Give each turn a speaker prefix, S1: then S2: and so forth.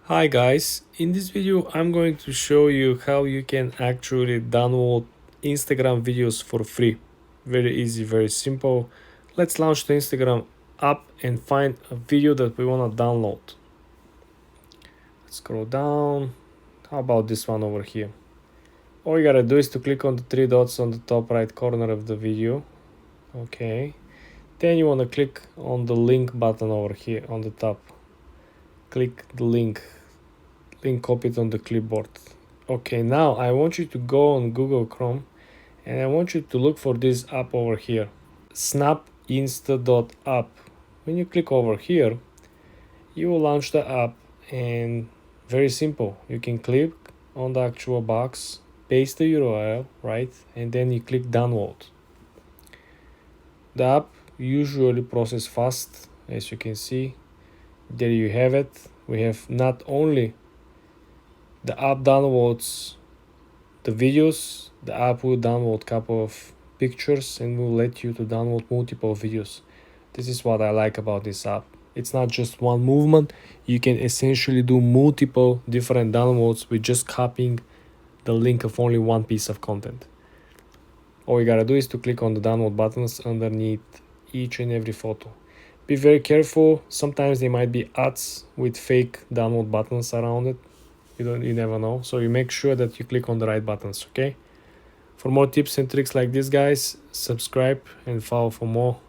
S1: Hi guys, in this video I'm going to show you how you can actually download Instagram videos for free. Very easy, very simple. Let's launch the Instagram app and find a video that we want to download. Let's scroll down. How about this one over here? All you gotta do is to click on the three dots on the top right corner of the video. Okay. Then you want to click on the link button over here on the top. Click the link copied on the clipboard. Okay, now I want you to go on Google Chrome and I want you to look for this app over here, snapinsta.app. When you click over here, you will launch the app, and very simple. You can click on the actual box, paste the URL, right, and then you click download. The app usually processes fast, as you can see. There you have it. We have not only the app downloads the videos, the app will download a couple of pictures and will let you to download multiple videos. This is what I like about this app. It's not just one movement. You can essentially do multiple different downloads with just copying the link of only one piece of content. All you gotta do is to click on the download buttons underneath each and every photo. Be very careful. Sometimes there might be ads with fake download buttons around it. You never know, so you make sure that you click on the right buttons. Okay, for more tips and tricks like this, guys, subscribe and follow for more.